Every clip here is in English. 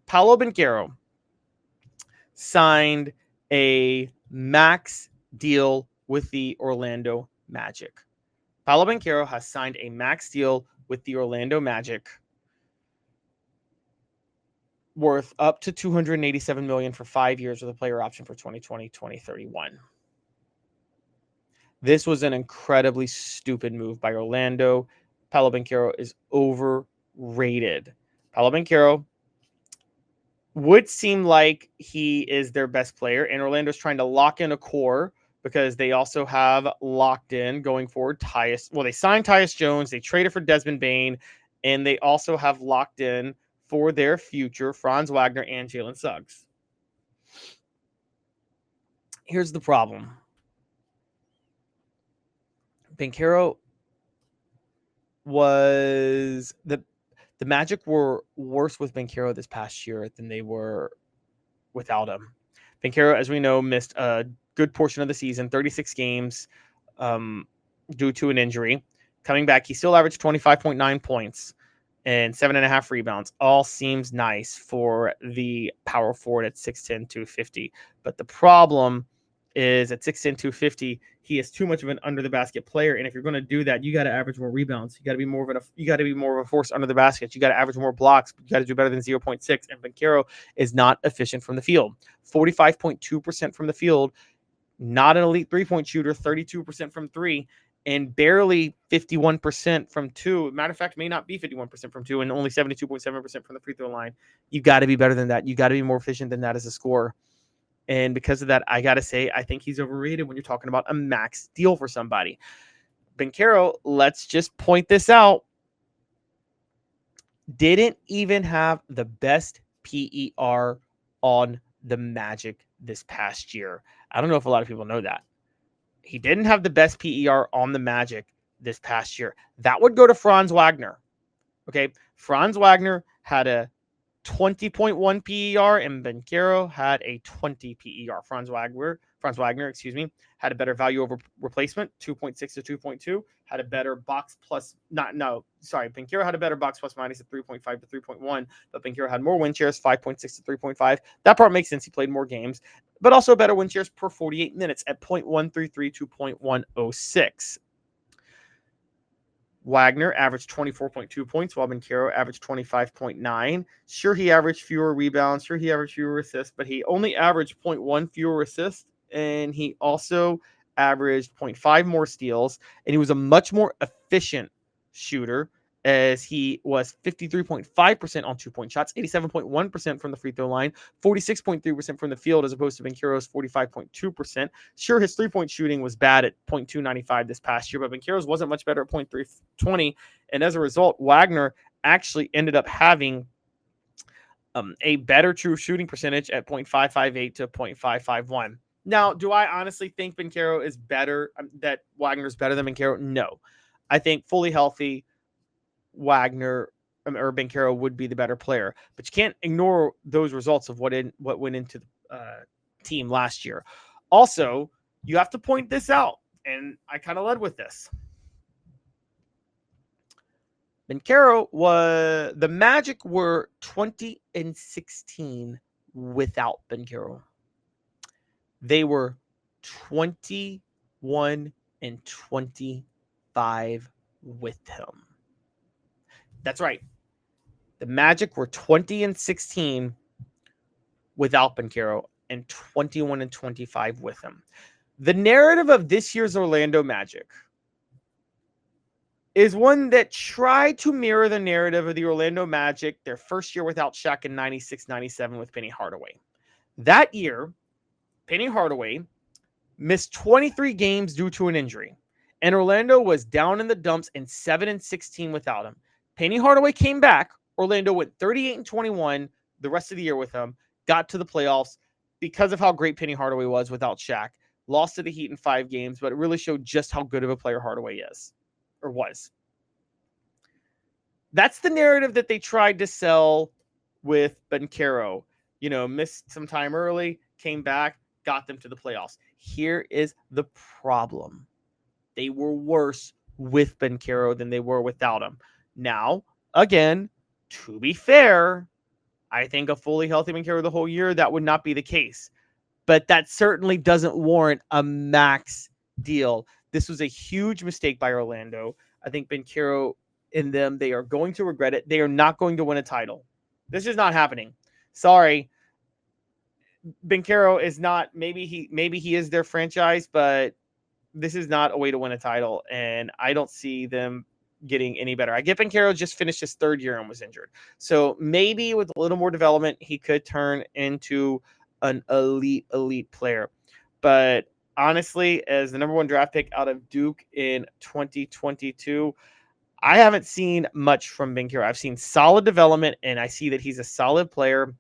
Paolo Banchero signed a max deal with the Orlando Magic. Paolo Banchero has signed a max deal with the Orlando Magic worth up to $287 million for 5 years with a player option for 2020-2031. This was an incredibly stupid move by Orlando. Paolo Banchero is overrated. Paolo Banchero would seem like he is their best player, and Orlando's trying to lock in a core because they also have locked in going forward Tyus. Well, they signed Tyus Jones, they traded for Desmond Bane, and they also have locked in for their future Franz Wagner and Jalen Suggs. Here's the problem. Banchero was the Magic were worse with Banchero this past year than they were without him. Banchero, as we know, missed a good portion of the season, 36 games, due to an injury. Coming back, he still averaged 25.9 points and 7.5 rebounds. All seems nice for the power forward at 6'10", 250. But the problem is at 6'10", 250, he is too much of an under the basket player. And if you're going to do that, you got to average more rebounds. You got to be more of a force under the basket. You got to average more blocks. You got to do better than 0.6. And Banchero is not efficient from the field. 45.2% from the field, not an elite 3-point shooter, 32% from 3, and barely 51% from 2. Matter of fact, may not be 51% from 2 and only 72.7% from the free throw line. You got to be better than that. You got to be more efficient than that as a scorer. And because of that, I got to say, I think he's overrated when you're talking about a max deal for somebody. Banchero, let's just point this out, didn't even have the best PER on the Magic this past year. I don't know if a lot of people know that. He didn't have the best PER on the Magic this past year. That would go to Franz Wagner. Okay. Franz Wagner had a 20.1 PER and Banchero had a 20 PER. Franz Wagner, had a better value over replacement, 2.6 to 2.2, had a better box plus, Banchero had a better box plus minus at 3.5 to 3.1, but Banchero had more win shares, 5.6 to 3.5. That part makes sense. He played more games, but also better win shares per 48 minutes at 0.133 to 0.106. Wagner averaged 24.2 points, while Banchero averaged 25.9. Sure, he averaged fewer rebounds. Sure, he averaged fewer assists, but he only averaged 0.1 fewer assists, and he also averaged 0.5 more steals, and he was a much more efficient shooter, as he was 53.5% on 2-point shots, 87.1% from the free throw line, 46.3% from the field, as opposed to Banchero's 45.2%. Sure, his 3-point shooting was bad at .295 this past year, but Banchero's wasn't much better at .320. And as a result, Wagner actually ended up having a better true shooting percentage at .558 to .551. Now, do I honestly think Banchero is better, that Wagner's better than Banchero? No. I think fully healthy, Wagner or Banchero would be the better player, but you can't ignore those results of what went into the team last year. Also, you have to point this out, and I kind of led with this. Banchero the Magic were 20-16 without Banchero. They were 21-25 with him. That's right. The Magic were 20-16 without Banchero and 21-25 with him. The narrative of this year's Orlando Magic is one that tried to mirror the narrative of the Orlando Magic their first year without Shaq in 96-97 with Penny Hardaway. That year, Penny Hardaway missed 23 games due to an injury, and Orlando was down in the dumps and 7-16 without him. Penny Hardaway came back. Orlando went 38-21 the rest of the year with him, got to the playoffs because of how great Penny Hardaway was without Shaq. Lost to the Heat in 5 games, but it really showed just how good of a player Hardaway is, or was. That's the narrative that they tried to sell with Banchero. Missed some time early, came back, got them to the playoffs. Here is the problem. They were worse with Banchero than they were without him. Now, again, to be fair, I think a fully healthy Banchero the whole year, that would not be the case. But that certainly doesn't warrant a max deal. This was a huge mistake by Orlando. I think Banchero and them, they are going to regret it. They are not going to win a title. This is not happening. Sorry. Banchero is not, maybe he is their franchise, but this is not a way to win a title, and I don't see them getting any better. I get Banchero just finished his third year and was injured. So maybe with a little more development, he could turn into an elite player. But honestly, as the number 1 draft pick out of Duke in 2022, I haven't seen much from Banchero. I've seen solid development, and I see that he's a solid player.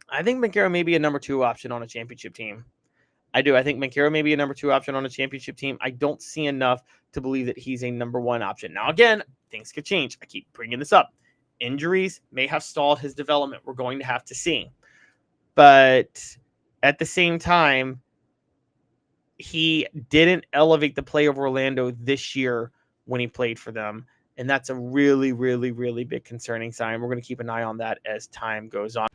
I think Banchero may be a number 2 option on a championship team. I do. I think Banchero may be a number 2 option on a championship team. I don't see enough to believe that he's a number 1 option. Now, again, things could change. I keep bringing this up. Injuries may have stalled his development. We're going to have to see. But at the same time, he didn't elevate the play of Orlando this year when he played for them. And that's a really, really, really big concerning sign. We're going to keep an eye on that as time goes on.